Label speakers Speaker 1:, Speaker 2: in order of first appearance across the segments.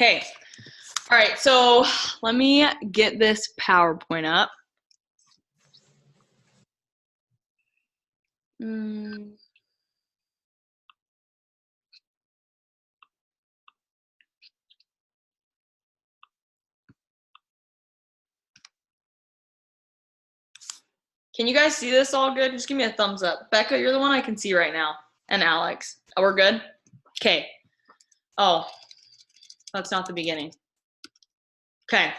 Speaker 1: Okay. All right. So let me get this PowerPoint up. Can you guys see this all good? Just give me a thumbs up. Becca, you're the one I can see right now. And Alex. Oh, we're good? Okay. Oh, that's not the beginning. Okay.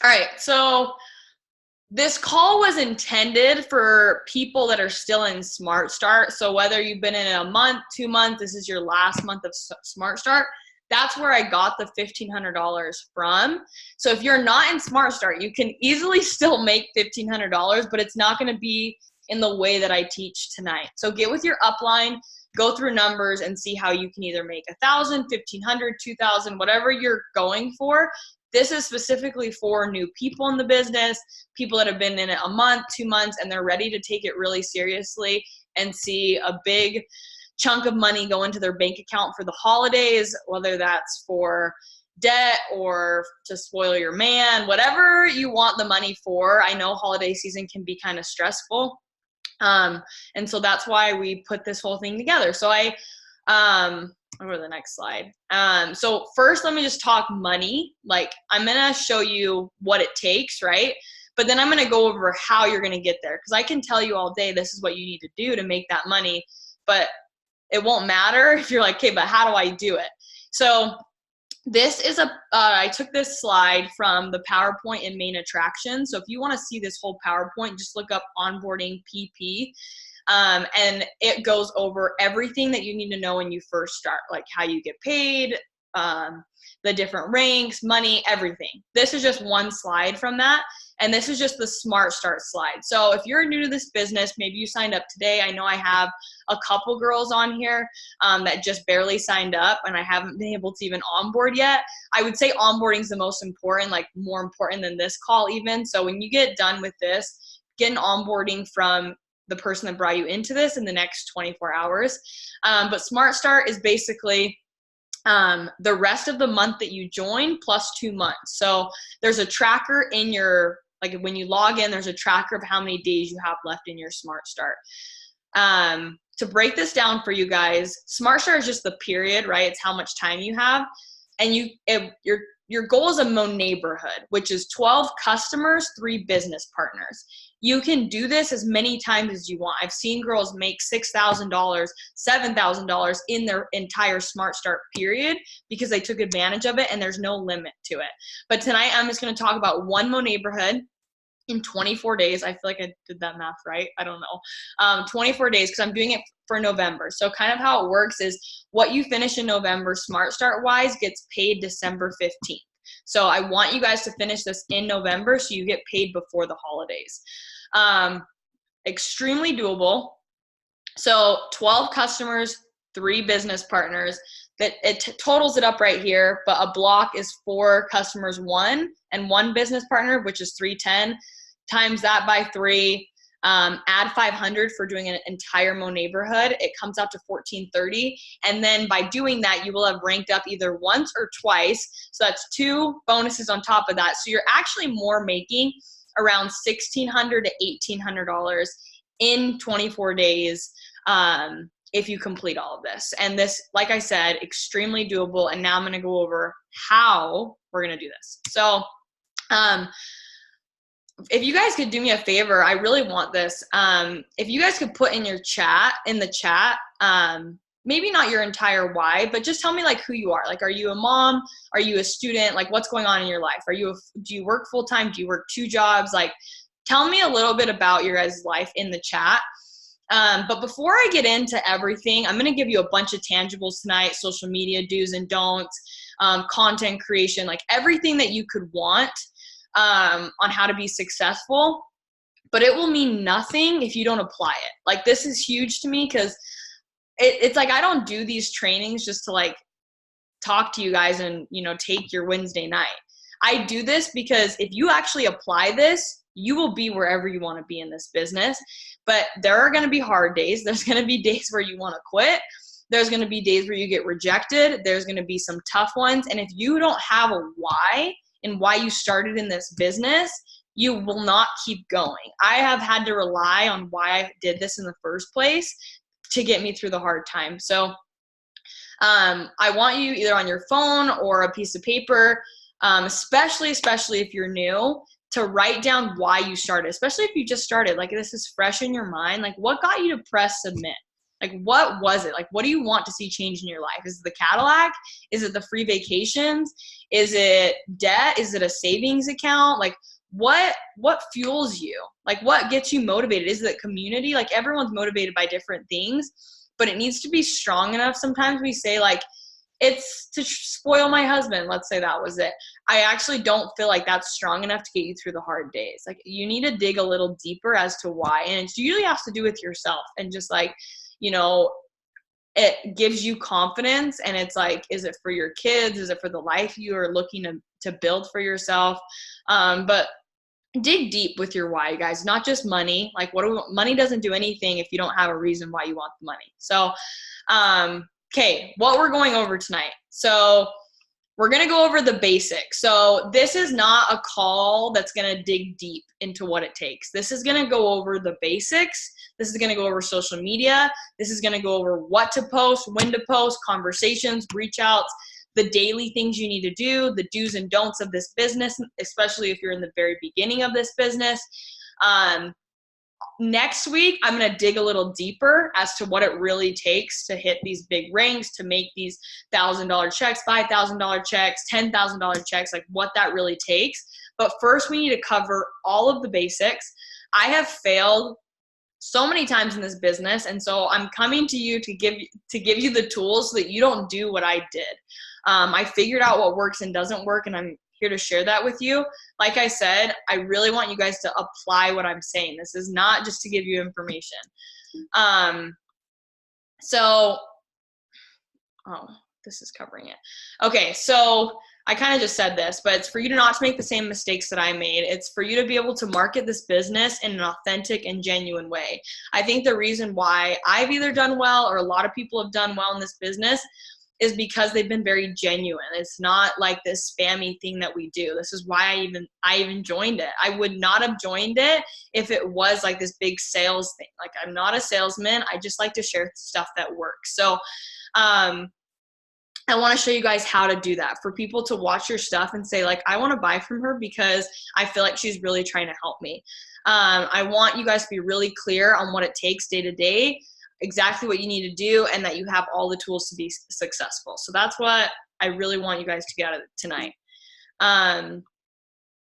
Speaker 1: All right. So this call was intended for people that are still in Smart Start. So whether you've been in a month, 2 months, this is your last month of Smart Start, that's where I got the $1,500 from. So if you're not in Smart Start, you can easily still make $1,500, but it's not going to be in the way that I teach tonight. So get with your upline, go through numbers and see how you can either make 1,000, 1,500, 2,000, whatever you're going for. This is specifically for new people in the business, people that have been in it a month, 2 months, and they're ready to take it really seriously and see a big chunk of money go into their bank account for the holidays, whether that's for debt or to spoil your man, whatever you want the money for. I know holiday season can be kind of stressful. And so that's why we put this whole thing together. So I'll go to the next slide. So first, let me just talk money. Like, I'm going to show you what it takes, right? But then I'm going to go over how you're going to get there. Because I can tell you all day, this is what you need to do to make that money. But it won't matter if you're like, okay, but how do I do it? So this is I took this slide from the PowerPoint in Main Attraction. So if you want to see this whole PowerPoint, just look up onboarding PP. And it goes over everything that you need to know when you first start, like how you get paid, the different ranks, money, everything. This is just one slide from that. And this is just the Smart Start slide. So if you're new to this business, maybe you signed up today. I know I have a couple girls on here that just barely signed up, and I haven't been able to even onboard yet. I would say onboarding is the most important, like more important than this call even. So when you get done with this, get an onboarding from the person that brought you into this in the next 24 hours. But Smart Start is basically the rest of the month that you join plus 2 months. So there's a tracker in your, like when you log in, there's a tracker of how many days you have left in your Smart Start. To break this down for you guys, Smart Start is just the period, right? It's how much time you have. And your goal is a neighborhood, which is 12 customers, 3 business partners. You can do this as many times as you want. I've seen girls make $6,000, $7,000 in their entire Smart Start period because they took advantage of it, and there's no limit to it. But tonight I'm just going to talk about one neighborhood in 24 days. I feel like I did that math right. I don't know. 24 days because I'm doing it for November. So kind of how it works is what you finish in November Smart Start wise gets paid December 15th. So I want you guys to finish this in November so you get paid before the holidays. Extremely doable. So 12 customers, 3 business partners. That it totals it up right here, but a block is 4 customers, 1 and 1 business partner, which is 310. Times that by 3, add 500 for doing an entire neighborhood. It comes out to 1,430. And then by doing that, you will have ranked up either once or twice. So that's 2 bonuses on top of that. So you're actually more making around $1,600 to $1,800 in 24 days if you complete all of this. And this, like I said, extremely doable. And now I'm going to go over how we're going to do this. So if you guys could do me a favor, I really want this. If you guys could put in the chat, maybe not your entire why, but just tell me like who you are. Like, are you a mom? Are you a student? Like, what's going on in your life? Do you work full time? Do you work 2 jobs? Like, tell me a little bit about your guys' life in the chat. But before I get into everything, I'm going to give you a bunch of tangibles tonight, social media do's and don'ts, content creation, like everything that you could want on how to be successful. But it will mean nothing if you don't apply it. Like, this is huge to me because it's like I don't do these trainings just to like talk to you guys and, take your Wednesday night. I do this because if you actually apply this, you will be wherever you want to be in this business. But there are going to be hard days. There's going to be days where you want to quit. There's going to be days where you get rejected. There's going to be some tough ones. And if you don't have a why and why you started in this business, you will not keep going. I have had to rely on why I did this in the first place to get me through the hard time. So I want you either on your phone or a piece of paper, especially if you're new, to write down why you started, especially if you just started. Like, this is fresh in your mind. Like, what got you to press submit? Like, what was it? Like, what do you want to see change in your life? Is it the Cadillac? Is it the free vacations? Is it debt? Is it a savings account? Like, what fuels you? Like, what gets you motivated? Is it community? Like, everyone's motivated by different things, but it needs to be strong enough. Sometimes we say, like, it's to spoil my husband. Let's say that was it. I actually don't feel like that's strong enough to get you through the hard days. Like, you need to dig a little deeper as to why. And it usually has to do with yourself and just like, it gives you confidence. And it's like, is it for your kids? Is it for the life you are looking to build for yourself? But dig deep with your why, guys, not just money. Like, money doesn't do anything if you don't have a reason why you want the money. So, okay, what we're going over tonight. So we're going to go over the basics. So this is not a call that's going to dig deep into what it takes. This is going to go over the basics. This is going to go over social media. This is going to go over what to post, when to post, conversations, reach outs, the daily things you need to do, the do's and don'ts of this business, especially if you're in the very beginning of this business. Next week, I'm going to dig a little deeper as to what it really takes to hit these big ranks, to make these $1,000 checks, $5,000 checks, $10,000 checks, like what that really takes. But first, we need to cover all of the basics. I have failed so many times in this business, and so I'm coming to you to give you the tools so that you don't do what I did. I figured out what works and doesn't work, and I'm here to share that with you. Like I said, I really want you guys to apply what I'm saying. This is not just to give you information. This is covering it. Okay, so I kind of just said this, but it's for you to not to make the same mistakes that I made. It's for you to be able to market this business in an authentic and genuine way. I think the reason why I've either done well or a lot of people have done well in this business is because they've been very genuine. It's not like this spammy thing that we do. This is why I even joined it. I would not have joined it if it was like this big sales thing. Like, I'm not a salesman. I just like to share stuff that works. So, I want to show you guys how to do that, for people to watch your stuff and say, like, I want to buy from her because I feel like she's really trying to help me. I want you guys to be really clear on what it takes day to day, exactly what you need to do, and that you have all the tools to be successful. So that's what I really want you guys to get out of it tonight.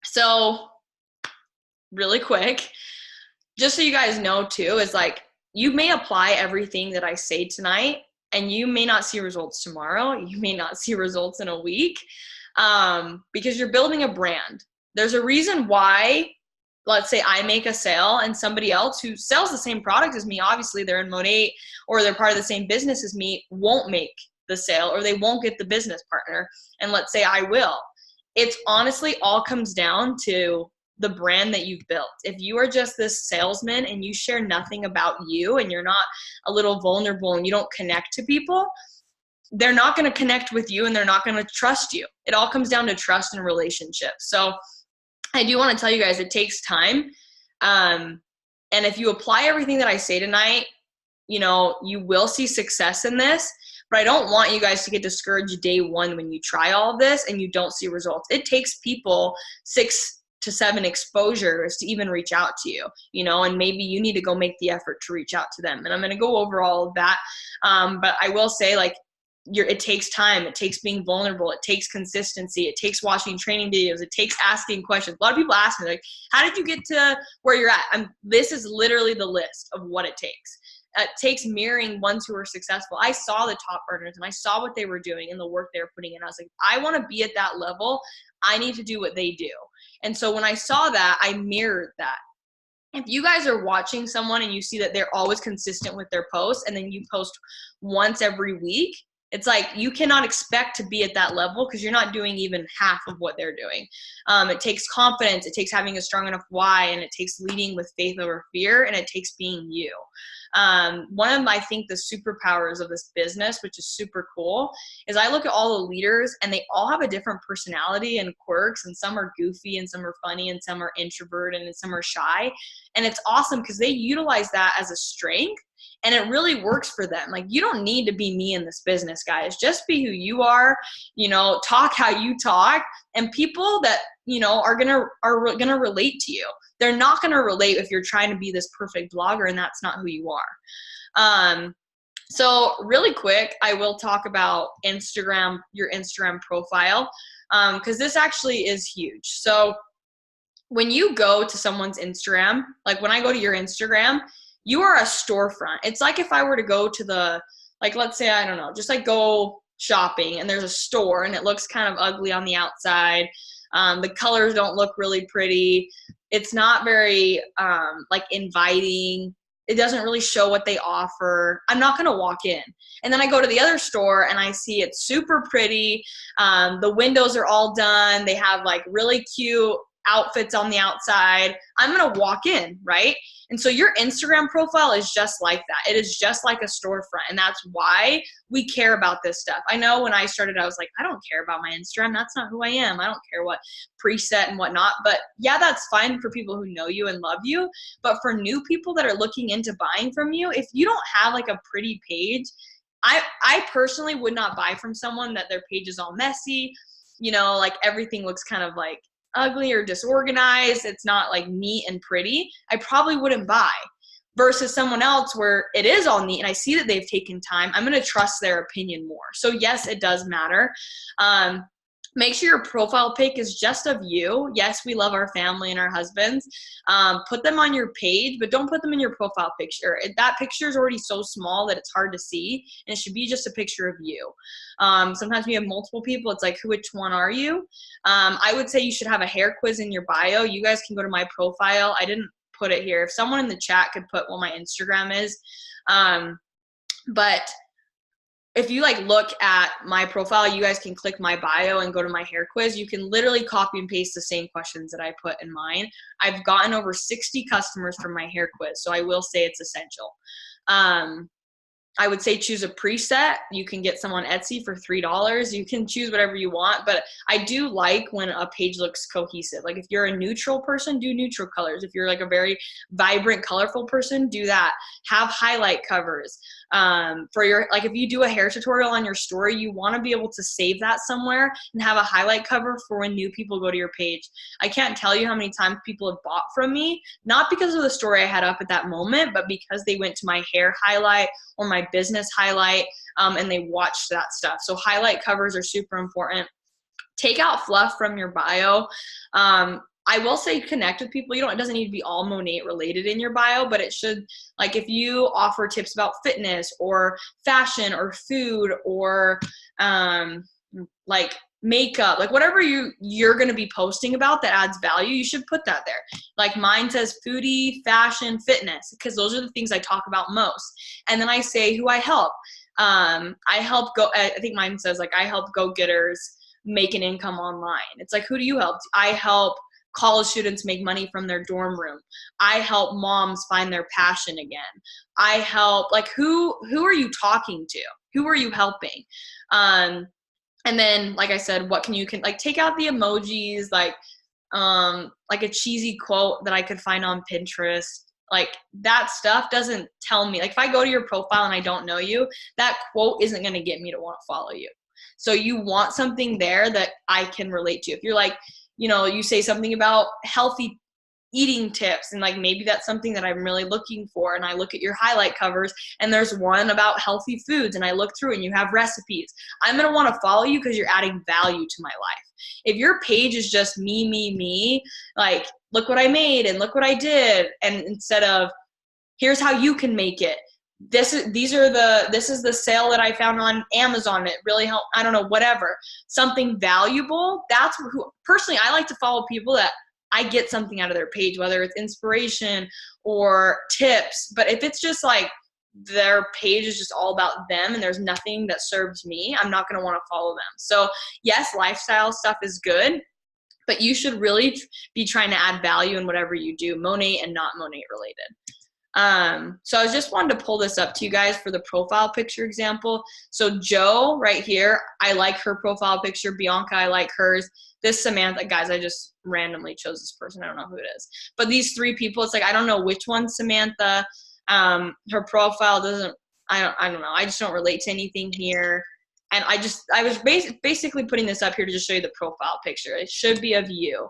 Speaker 1: So really quick, just so you guys know too, is like, you may apply everything that I say tonight, and you may not see results tomorrow. You may not see results in a week, because you're building a brand. There's a reason why, let's say I make a sale and somebody else who sells the same product as me, obviously they're in Mode 8 or they're part of the same business as me, won't make the sale, or they won't get the business partner. And let's say I will. It's honestly all comes down to the brand that you've built. If you are just this salesman and you share nothing about you, and you're not a little vulnerable and you don't connect to people, they're not going to connect with you and they're not going to trust you. It all comes down to trust and relationships. So I do want to tell you guys, it takes time. And if you apply everything that I say tonight, you will see success in this. But I don't want you guys to get discouraged day one when you try all of this and you don't see results. It takes people 6 to 7 exposures to even reach out to you, and maybe you need to go make the effort to reach out to them. And I'm going to go over all of that. But I will say, like, it takes time. It takes being vulnerable. It takes consistency. It takes watching training videos. It takes asking questions. A lot of people ask me, like, how did you get to where you're at? This is literally the list of what it takes. It takes mirroring ones who are successful. I saw the top earners and I saw what they were doing and the work they were putting in. I was like, I want to be at that level. I need to do what they do. And so when I saw that, I mirrored that. If you guys are watching someone and you see that they're always consistent with their posts, and then you post once every week, it's like, you cannot expect to be at that level because you're not doing even half of what they're doing. It takes confidence. It takes having a strong enough why, and it takes leading with faith over fear, and it takes being you. One of my, I think the superpowers of this business, which is super cool, is I look at all the leaders and they all have a different personality and quirks, and some are goofy and some are funny and some are introverted and some are shy. And it's awesome because they utilize that as a strength. And it really works for them. Like, you don't need to be me in this business, guys. Just be who you are, talk how you talk, and people that, are gonna relate to you. They're not gonna relate if you're trying to be this perfect blogger and that's not who you are. So really quick, I will talk about Instagram, your Instagram profile, because this actually is huge. So when you go to someone's Instagram, like when I go to your Instagram, you are a storefront. It's like if I were to go to let's say, I don't know, just like go shopping and there's a store and it looks kind of ugly on the outside. The colors don't look really pretty. It's not very inviting. It doesn't really show what they offer. I'm not going to walk in. And then I go to the other store and I see it's super pretty. The windows are all done. They have like really cute outfits on the outside. I'm going to walk in, right? And so your Instagram profile is just like that. It is just like a storefront. And that's why we care about this stuff. I know when I started, I was like, I don't care about my Instagram. That's not who I am. I don't care what preset and whatnot. But yeah, that's fine for people who know you and love you. But for new people that are looking into buying from you, if you don't have like a pretty page, I personally would not buy from someone that their page is all messy. Like everything looks kind of like ugly or disorganized. It's not like neat and pretty. I probably wouldn't buy. Versus someone else where it is all neat and I see that they've taken time, I'm going to trust their opinion more. So yes, it does matter. Make sure your profile pic is just of you. Yes, we love our family and our husbands. Put them on your page, but don't put them in your profile picture. That picture is already so small that it's hard to see, and it should be just a picture of you. Sometimes we have multiple people. It's like, which one are you? I would say you should have a hair quiz in your bio. You guys can go to my profile. I didn't put it here. If someone in the chat could put what my Instagram is. But if you look at my profile, you guys can click my bio and go to my hair quiz. You can literally copy and paste the same questions that I put in mine. I've gotten over 60 customers from my hair quiz, so I will say it's essential. I would say choose a preset. You can get some on Etsy for $3. You can choose whatever you want, but I do like when a page looks cohesive. Like if you're a neutral person, do neutral colors. If you're like a very vibrant, colorful person, do that. Have highlight covers. For your, if you do a hair tutorial on your story, you want to be able to save that somewhere and have a highlight cover for when new people go to your page. I can't tell you how many times people have bought from me, not because of the story I had up at that moment, but because they went to my hair highlight or my business highlight, and they watched that stuff. So highlight covers are super important. Take out fluff from your bio. I will say connect with people. It doesn't need to be all Monat related in your bio, but it should, if you offer tips about fitness or fashion or food or makeup, whatever you're going to be posting about that adds value, you should put that there. Mine says foodie, fashion, fitness, because those are the things I talk about most. And then I say who I help. I think mine says I help go-getters make an income online. It's who do you help? I help college students make money from their dorm room. I help moms find their passion again. I help, who are you talking to? Who are you helping? And then, like I said, what can take out the emojis, a cheesy quote that I could find on Pinterest. That stuff doesn't tell me. If I go to your profile and I don't know you, that quote isn't going to get me to want to follow you. So you want something there that I can relate to. If you're you say something about healthy eating tips and maybe that's something that I'm really looking for, and I look at your highlight covers and there's one about healthy foods and I look through and you have recipes, I'm going to want to follow you because you're adding value to my life. If your page is just me, look what I made and look what I did, and instead of here's how you can make it, this is the sale that I found on Amazon, it really helped, I don't know, whatever, something valuable, that's who personally I like to follow. People that I get something out of their page, whether it's inspiration or tips. But if it's just their page is just all about them and there's nothing that serves me, I'm not going to want to follow them. So yes, lifestyle stuff is good, but you should really be trying to add value in whatever you do, Monat and not Monat related. So I just wanted to pull this up to you guys for the profile picture example. So Joe right here, I like her profile picture. Bianca, I like hers. This Samantha, guys, I just randomly chose this person. I don't know who it is. But these three people, it's like, I don't know which one's Samantha. Her profile doesn't, I don't know. I just don't relate to anything here. And I was basically putting this up here to just show you the profile picture. It should be of you.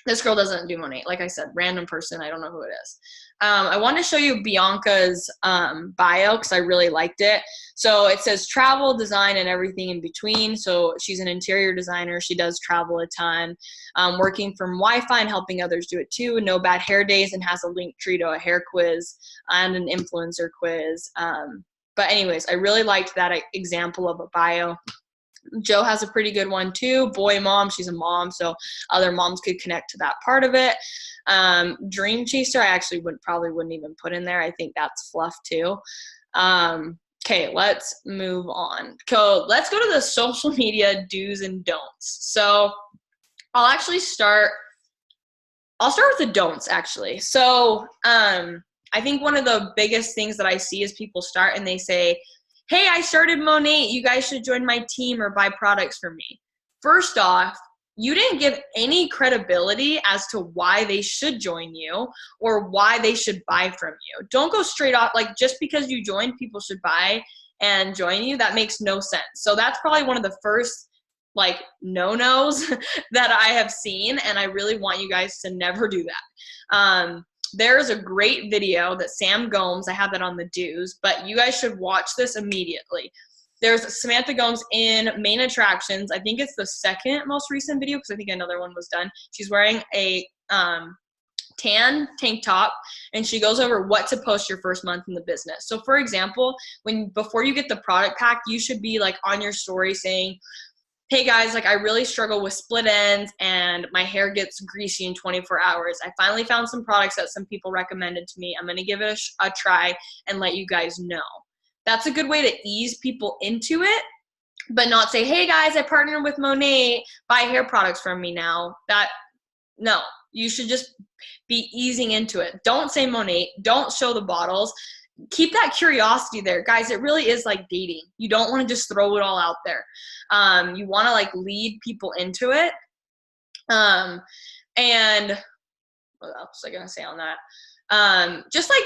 Speaker 1: This girl doesn't do Monet. Like I said, random person. I don't know who it is. I want to show you Bianca's bio because I really liked it. So it says travel, design, and everything in between. So she's an interior designer. She does travel a ton, working from Wi-Fi and helping others do it too. No bad hair days, and has a link tree to a hair quiz and an influencer quiz. But anyways, I really liked that example of a bio. Joe has a pretty good one too. Boy mom, she's a mom, so other moms could connect to that part of it. Dream chaser, I actually probably wouldn't even put in there. I think that's fluff too. Okay, let's move on. So let's go to the social media do's and don'ts. So I'll start with the don'ts actually. So I think one of the biggest things that I see is people start and they say, hey, I started Monet. You guys should join my team or buy products from me. First off, you didn't give any credibility as to why they should join you or why they should buy from you. Don't go straight off, like just because you joined, people should buy and join you. That makes no sense. So that's probably one of the first like no-nos that I have seen, and I really want you guys to never do that. There's a great video that Sam Gomes, I have that on the do's, but you guys should watch this immediately. There's Samantha Gomes in Main Attractions. I think it's the second most recent video because I think another one was done. She's wearing a tan tank top, and she goes over what to post your first month in the business. So for example, before you get the product pack, you should be like on your story saying, hey guys, like I really struggle with split ends and my hair gets greasy in 24 hours. I finally found some products that some people recommended to me. I'm going to give it a try and let you guys know. That's a good way to ease people into it, but not say, hey guys, I partnered with Monet, buy hair products from me now. No, you should just be easing into it. Don't say Monet, don't show the bottles. Keep that curiosity there, guys. It really is like dating. You don't want to just throw it all out there. You want to like lead people into it. And what else was I gonna say on that? Just like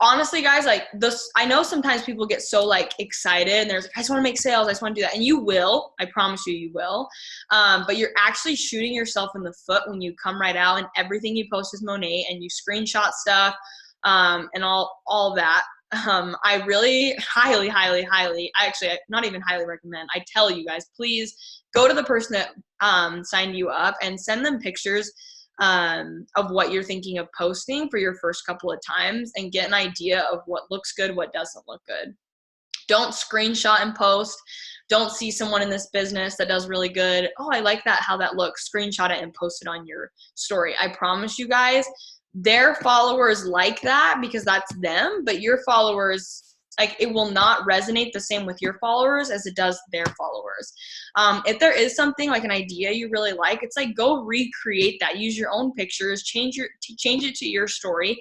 Speaker 1: honestly, guys, like this, I know sometimes people get so like excited and there's like, I just want to make sales, I just want to do that, and you will. I promise you will. But you're actually shooting yourself in the foot when you come right out and everything you post is Monet and you screenshot stuff. And all that. I really highly, actually not even highly recommend, I tell you guys, please go to the person that signed you up and send them pictures of what you're thinking of posting for your first couple of times and get an idea of what looks good, what doesn't look good. Don't screenshot and post. Don't see someone in this business that does really good. Oh, I like that, how that looks. Screenshot it and post it on your story. I promise you guys, their followers like that because that's them, but your followers, like it will not resonate the same with your followers as it does their followers. If there is something like an idea you really like, it's like go recreate that. Use your own pictures, change it to your story.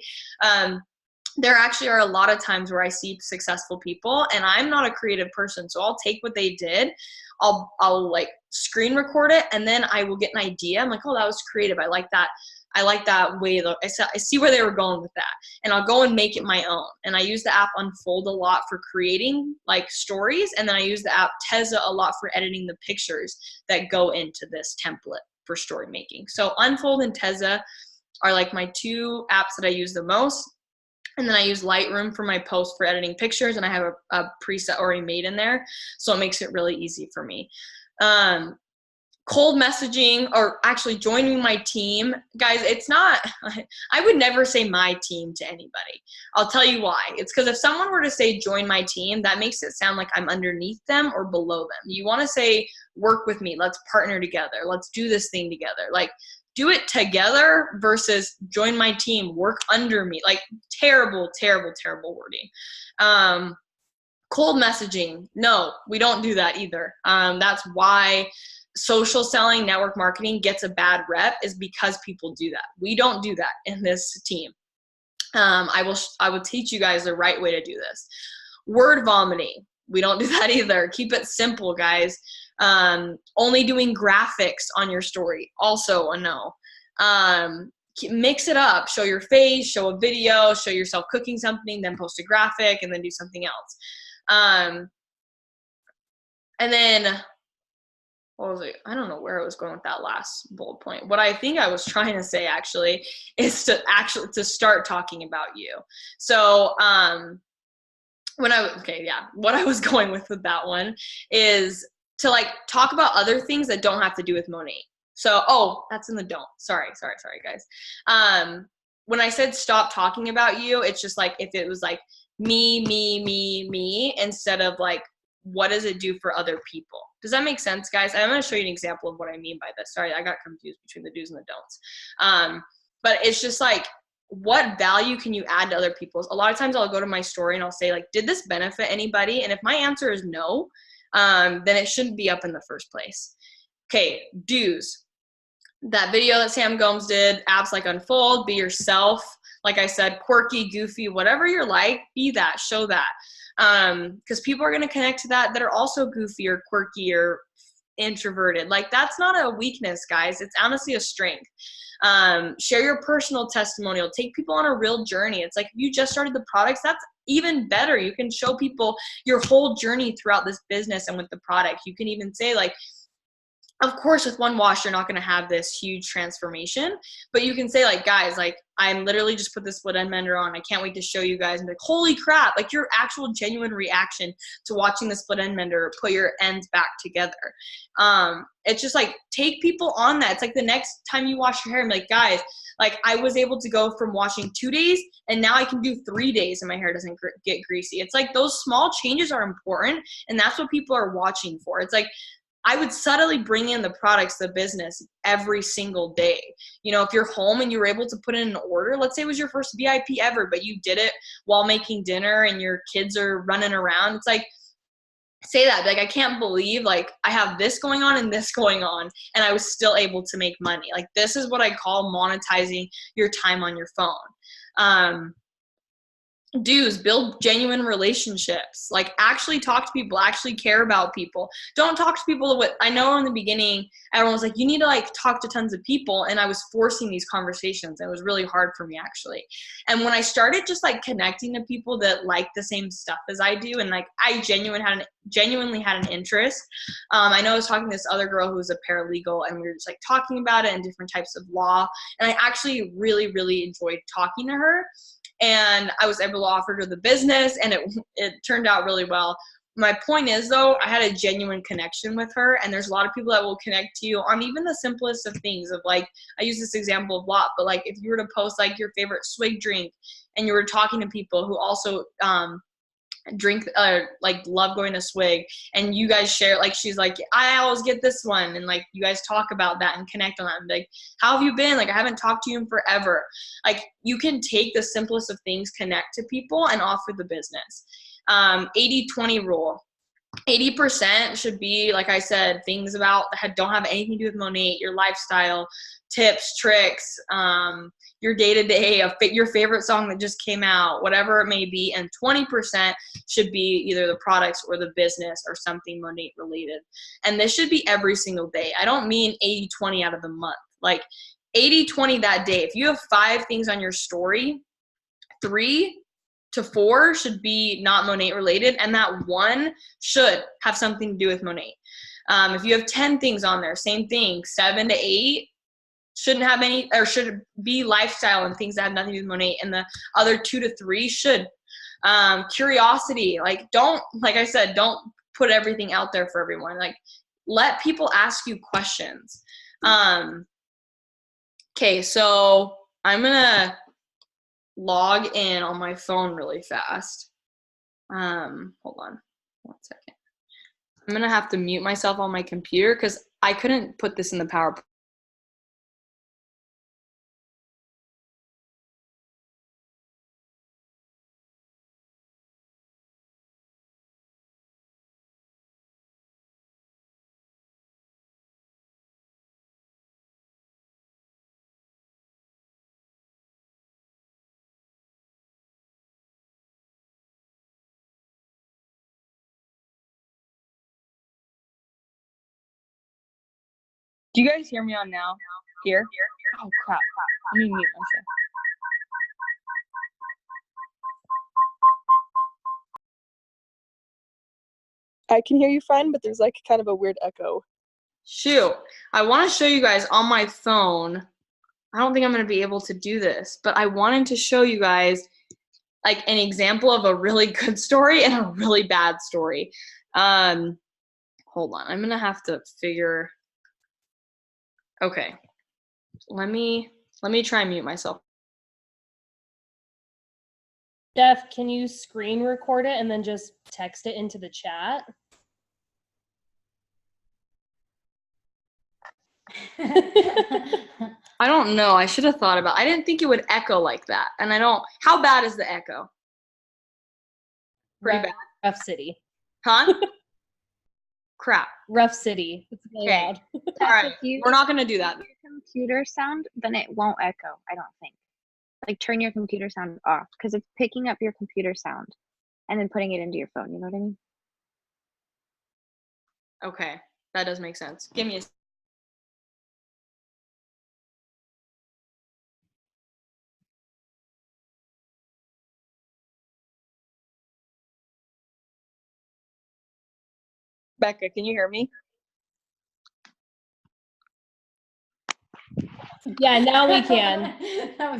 Speaker 1: There actually are a lot of times where I see successful people and I'm not a creative person, so I'll take what they did, I'll like screen record it, and then I will get an idea. I'm like, oh, that was creative. I like that way. I see where they were going with that, and I'll go and make it my own. And I use the app Unfold a lot for creating like stories, and then I use the app Teza a lot for editing the pictures that go into this template for story making. So Unfold and Teza are like my two apps that I use the most. And then I use Lightroom for my post for editing pictures, and I have a preset already made in there, so it makes it really easy for me. Cold messaging, or actually joining my team, guys, it's not, I would never say my team to anybody. I'll tell you why. It's because if someone were to say join my team, that makes it sound like I'm underneath them or below them. You want to say work with me, let's partner together, let's do this thing together. Like do it together versus join my team, work under me. Like terrible wording. Cold messaging, no, we don't do that either. That's why social selling, network marketing gets a bad rep, is because people do that. We don't do that in this team. I will teach you guys the right way to do this. Word vomiting. We don't do that either. Keep it simple, guys. Only doing graphics on your story. Also a no. Mix it up. Show your face, show a video, show yourself cooking something, then post a graphic, and then do something else. And then, what was it? I don't know where I was going with that last bullet point. What I think I was trying to say actually is to start talking about you. So, what I was going with that one is to like talk about other things that don't have to do with Monet. So, that's in the don't. Sorry, guys. When I said stop talking about you, it's just like if it was like me, instead of like, what does it do for other people? Does that make sense, guys? I'm going to show you an example of what I mean by this. Sorry, I got confused between the do's and the don'ts. But it's just like, what value can you add to other people's? A lot of times I'll go to my story and I'll say like, did this benefit anybody? And if my answer is no, then it shouldn't be up in the first place. Okay, do's. That video that Sam Gomes did, apps like Unfold, be yourself. Like I said, quirky, goofy, whatever you're like, be that, show that. Because people are going to connect to that are also goofy or quirky or introverted. Like, that's not a weakness, guys. It's honestly a strength. Share your personal testimonial. Take people on a real journey. It's like, if you just started the products, that's even better. You can show people your whole journey throughout this business and with the product. You can even say like, of course, with one wash, you're not going to have this huge transformation, but you can say like, guys, like I'm literally just put this split end mender on. I can't wait to show you guys. And be like, holy crap, like your actual genuine reaction to watching the split end mender put your ends back together. It's just like, take people on that. It's like the next time you wash your hair, I'm like, guys, like I was able to go from washing 2 days and now I can do 3 days and my hair doesn't get greasy. It's like those small changes are important, and that's what people are watching for. It's like, I would subtly bring in the products, the business every single day. You know, if you're home and you were able to put in an order, let's say it was your first VIP ever, but you did it while making dinner and your kids are running around. It's like, say that, like, I can't believe like I have this going on and this going on and I was still able to make money. Like, this is what I call monetizing your time on your phone. Do's, build genuine relationships. Like, actually talk to people, actually care about people. Don't talk to people with, I know in the beginning everyone was like, you need to like talk to tons of people, and I was forcing these conversations. It was really hard for me actually. And when I started just like connecting to people that like the same stuff as I do, and like I genuinely had an interest. I know I was talking to this other girl who was a paralegal, and we were just like talking about it and different types of law, and I actually really enjoyed talking to her. And I was able to offer her the business, and it turned out really well. My point is, though, I had a genuine connection with her, and there's a lot of people that will connect to you on even the simplest of things. Of like, I use this example a lot, but like if you were to post like your favorite swig drink, and you were talking to people who also drink like love going to swig, and you guys share, like she's like, I always get this one, and like you guys talk about that and connect on that, and like, how have you been? Like, I haven't talked to you in forever. Like, you can take the simplest of things, connect to people, and offer the business. 80-20 rule. 80% should be, like I said, things about that don't have anything to do with Monet, your lifestyle, tips, tricks, your day-to-day, your favorite song that just came out, whatever it may be. And 20% should be either the products or the business or something Monet related. And this should be every single day. I don't mean 80-20 out of the month. Like 80-20 that day. If you have 5 things on your story, 3 to 4 should be not Monet related, and that 1 should have something to do with Monet. If you have 10 things on there, same thing. 7 to 8 shouldn't have any, or should be lifestyle and things that have nothing to do with Monet, and the other 2 to 3 should. Curiosity, like, don't, like I said, don't put everything out there for everyone. Like, let people ask you questions. Okay, so I'm gonna log in on my phone really fast. Hold on 1 second. I'm gonna have to mute myself on my computer because I couldn't put this in the PowerPoint. Do you guys hear me on now? Here? Oh, crap. Let me mute myself.
Speaker 2: I can hear you fine, but there's like kind of a weird echo.
Speaker 1: Shoot. I want to show you guys on my phone. I don't think I'm going to be able to do this, but I wanted to show you guys like an example of a really good story and a really bad story. Hold on. I'm going to have to figure. Okay. Let me try and mute myself.
Speaker 3: Jeff, can you screen record it and then just text it into the chat?
Speaker 1: I don't know. I should have thought about it. I didn't think it would echo like that. And how bad is the echo? Pretty bad.
Speaker 3: Rough city.
Speaker 1: Huh? Crap.
Speaker 3: Rough city. It's really loud.
Speaker 1: All right. We're not going to do that.
Speaker 4: Your computer sound, then it won't echo, I don't think. Like turn your computer sound off because it's picking up your computer sound and then putting it into your phone. You know what I mean?
Speaker 1: Okay. That does make sense. Give me a Becca, can you hear me?
Speaker 3: Yeah, now we can.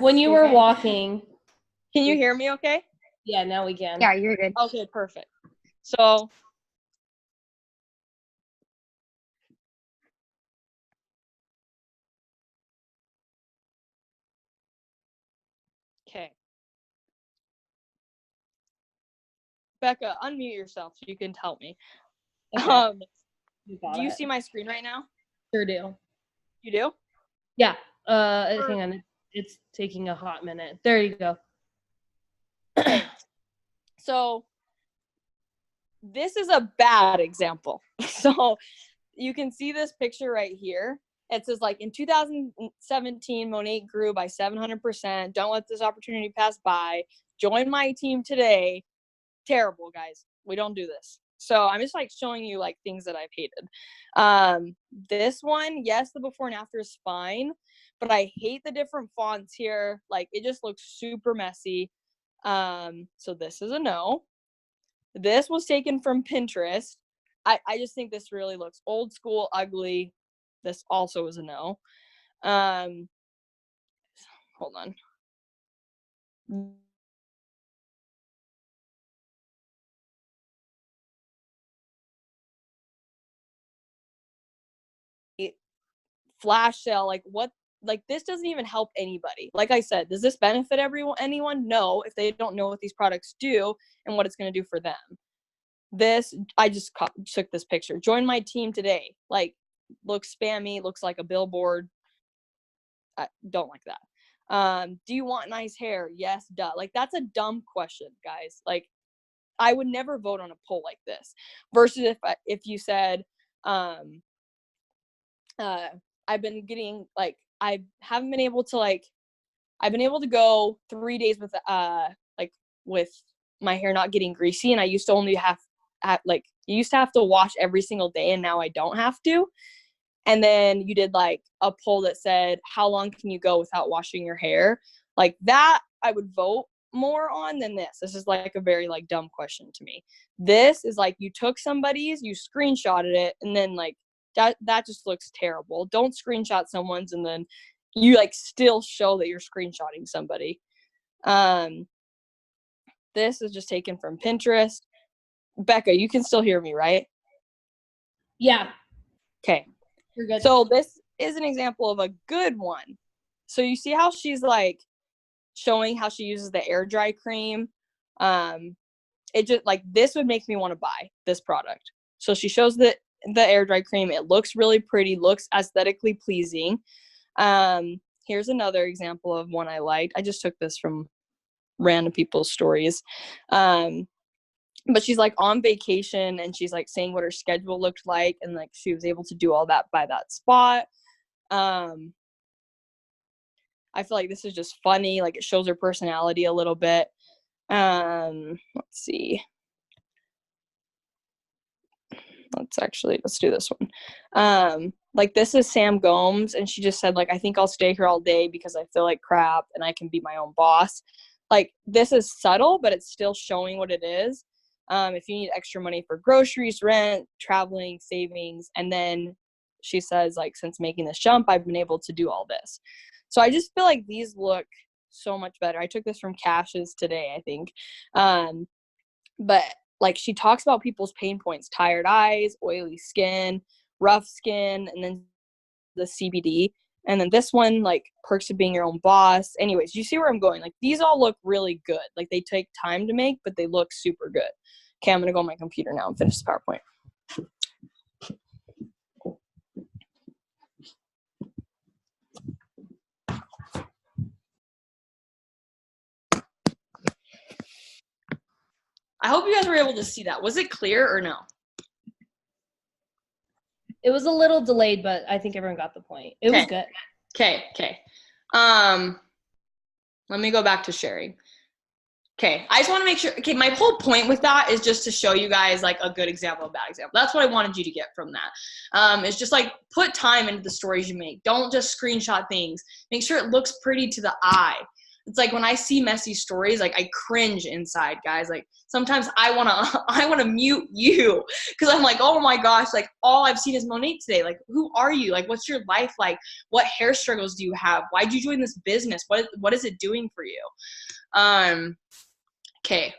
Speaker 3: When you were walking.
Speaker 1: Can you hear me okay?
Speaker 3: Yeah, now we can.
Speaker 4: Yeah, you're good.
Speaker 1: Okay, perfect. So okay. Becca, unmute yourself so you can tell me.
Speaker 3: Okay.
Speaker 1: Do you see my screen right now?
Speaker 3: Sure do.
Speaker 1: You do?
Speaker 3: Yeah. Hang on. It's taking a hot minute. There you go.
Speaker 1: Okay. So this is a bad example. So you can see this picture right here. It says like in 2017, Monique grew by 700%. Don't let this opportunity pass by. Join my team today. Terrible, guys. We don't do this. So I'm just like showing you like things that I've hated. This one, yes, the before and after is fine, but I hate the different fonts here. Like it just looks super messy. So this is a no. This was taken from Pinterest. I just think this really looks old school, ugly. This also is a no. Hold on. Flash sale, like what? Like this doesn't even help anybody. Like I said, does this benefit anyone? No, if they don't know what these products do and what it's going to do for them. This, I just took this picture. Join my team today. Like, looks spammy, looks like a billboard. I don't like that. Do you want nice hair? Yes, duh. Like, that's a dumb question, guys. Like, I would never vote on a poll like this. Versus if you said, I've been getting, like, I haven't been able to, like, I've been able to go 3 days with, like, with my hair not getting greasy, and I used to only like, you used to have to wash every single day, and now I don't have to. And then you did like a poll that said, how long can you go without washing your hair? Like that, I would vote more on than this. This is like a very like dumb question to me. This is like you took somebody's, you screenshotted it, and then like that just looks terrible. Don't screenshot someone's and then you like still show that you're screenshotting somebody. This is just taken from Pinterest. Becca, you can still hear me, right?
Speaker 3: Yeah.
Speaker 1: Okay.
Speaker 3: You're good.
Speaker 1: So this is an example of a good one. So you see how she's like showing how she uses the air dry cream. It just like this would make me want to buy this product. So she shows the air dry cream. It looks really pretty, looks aesthetically pleasing. Here's another example of one I liked. I just took this from random people's stories. But she's like on vacation and she's like saying what her schedule looked like and like she was able to do all that by that spot. I feel like this is just funny, like it shows her personality a little bit. Let's see. Let's do this one.
Speaker 2: like, this is Sam Gomes, and she just said, like, I think I'll stay here all day because I feel like crap and I can be my own boss. Like, this is subtle, but it's still showing what it is. If you need extra money for groceries, rent, traveling, savings, and then she says, like, since making this jump, I've been able to do all this. So I just feel like these look so much better. I took this from Cash's today, I think. But like, she talks about people's pain points: tired eyes, oily skin, rough skin, and then the CBD. And then this one, like, perks of being your own boss. Anyways, you see where I'm going. Like, these all look really good. Like, they take time to make, but they look super good. Okay, I'm going to go on my computer now and finish the PowerPoint.
Speaker 1: I hope you guys were able to see that. Was it clear or no?
Speaker 3: It was a little delayed, but I think everyone got the point. It was good.
Speaker 1: Okay. Let me go back to sharing. Okay, I just want to make sure. Okay, my whole point with that is just to show you guys, like, a good example, a bad example. That's what I wanted you to get from that. It's just, like, put time into the stories you make. Don't just screenshot things. Make sure it looks pretty to the eye. It's like when I see messy stories, like, I cringe inside, guys. Like, sometimes I wanna mute you because I'm like, oh my gosh, like, all I've seen is Monique today. Like, who are you? Like, what's your life like? What hair struggles do you have? Why'd you join this business? What is it doing for you? Okay,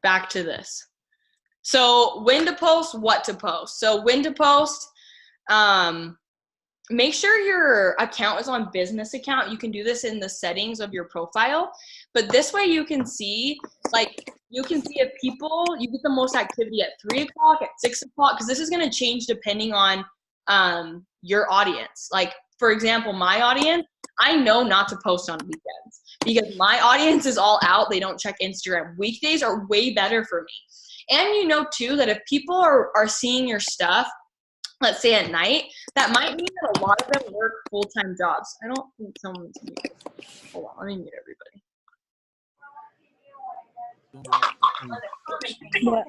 Speaker 1: back to this. So when to post, what to post. So when to post, make sure your account is on business account. You can do this in the settings of your profile, but this way you can see, like, you can see if you get the most activity at 3 o'clock, at 6 o'clock, because this is going to change depending on your audience. Like, for example, my audience, I know not to post on weekends because my audience is all out. They don't check Instagram. Weekdays are way better for me. And you know, too, that if people are seeing your stuff, let's say at night, that might mean that a lot of them work full-time jobs. I don't think someone's muted. Hold on, let me mute everybody.
Speaker 2: What?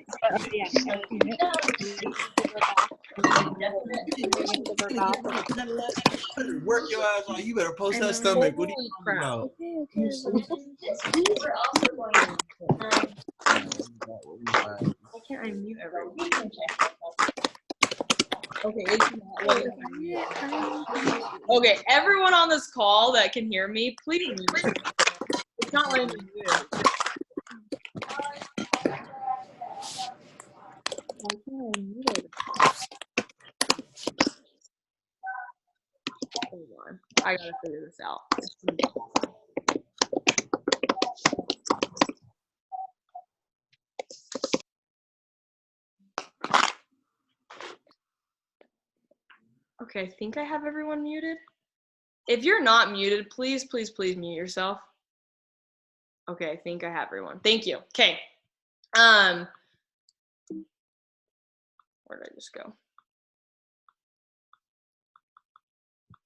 Speaker 5: Work your ass off. You better post that stomach. What are you talking about?
Speaker 1: Why can't I mute everybody? Okay, it's not. Okay, everyone on this call that can hear me, please mute. It's not letting me mute. Why can't I mute it? Hold on. I gotta figure this out. Okay, I think I have everyone muted. If you're not muted, please mute yourself. Okay, I think I have everyone. Thank you. Okay. Where did I just go?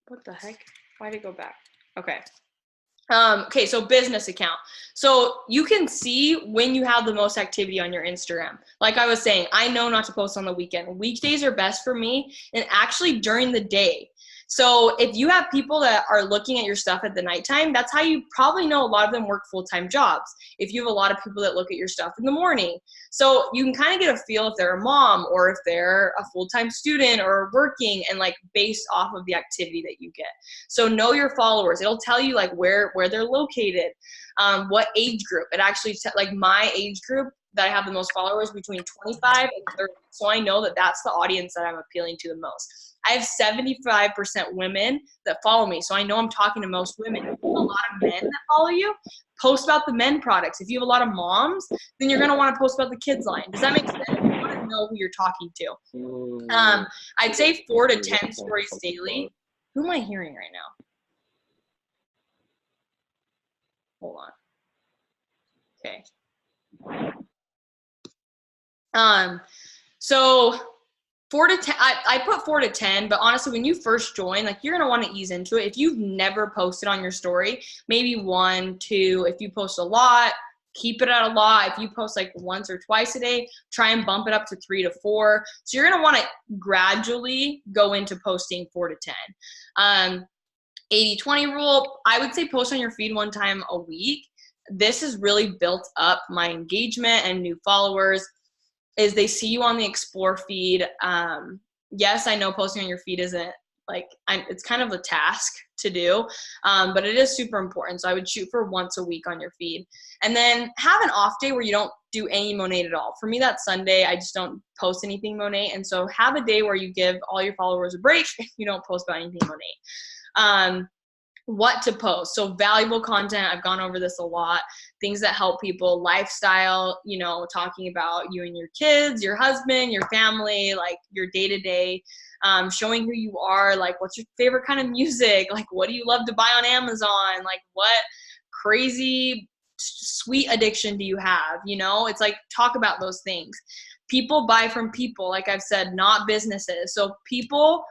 Speaker 1: What the heck? Why did it go back? Okay. Okay, so business account. So you can see when you have the most activity on your Instagram. Like I was saying, I know not to post on the weekend. Weekdays are best for me, and actually during the day. So if you have people that are looking at your stuff at the nighttime, that's how you probably know a lot of them work full-time jobs. If you have a lot of people that look at your stuff in the morning. So you can kind of get a feel if they're a mom or if they're a full-time student or working, and like based off of the activity that you get. So know your followers. It'll tell you like where they're located, what age group. It actually, like my age group that I have the most followers between 25 and 30. So I know that that's the audience that I'm appealing to the most. I have 75% women that follow me. So I know I'm talking to most women. If you have a lot of men that follow you, post about the men products. If you have a lot of moms, then you're going to want to post about the kids line. Does that make sense? You want to know who you're talking to. I'd say 4 to 10 stories daily. Who am I hearing right now? Hold on. Okay. So 4 to 10, I put 4 to 10, but honestly, when you first join, like you're going to want to ease into it. If you've never posted on your story, maybe 1, 2, if you post a lot, keep it at a lot. If you post like once or twice a day, try and bump it up to 3 to 4. So you're going to want to gradually go into posting 4 to 10. 80-20 rule, I would say post on your feed 1 time a week. This has really built up my engagement and new followers, is they see you on the explore feed. Yes, I know posting on your feed isn't like, it's kind of a task to do, but it is super important. So I would shoot for once a week on your feed, and then have an off day where you don't do any Monat at all. For me, that's Sunday. I just don't post anything Monat. And so have a day where you give all your followers a break. You don't post about anything Monat. What to post. So valuable content. I've gone over this a lot. Things that help people, lifestyle, you know, talking about you and your kids, your husband, your family, like your day-to-day, showing who you are, like what's your favorite kind of music, like what do you love to buy on Amazon, like what crazy sweet addiction do you have, you know? It's like, talk about those things. People buy from people, like I've said, not businesses. So people,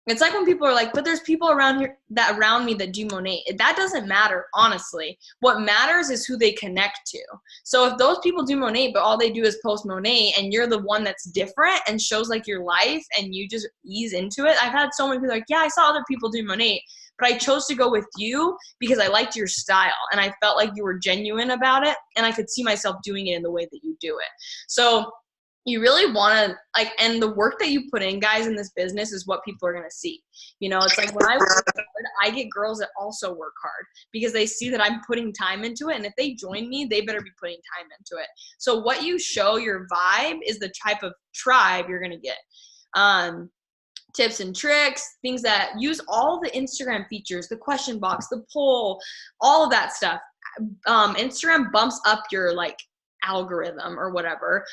Speaker 1: it's like when people are like, but there's people around me that do Monat. That doesn't matter, honestly. What matters is who they connect to. So if those people do Monat, but all they do is post Monat, and you're the one that's different and shows like your life, and you just ease into it. I've had so many people like, yeah, I saw other people do Monat, but I chose to go with you because I liked your style, and I felt like you were genuine about it, and I could see myself doing it in the way that you do it. So you really want to, like, and the work that you put in, guys, in this business is what people are going to see. You know, it's like when I work hard, I get girls that also work hard because they see that I'm putting time into it. And if they join me, they better be putting time into it. So what you show, your vibe, is the type of tribe you're going to get. Tips and tricks, things that use all the Instagram features, the question box, the poll, all of that stuff. Instagram bumps up your like algorithm or whatever,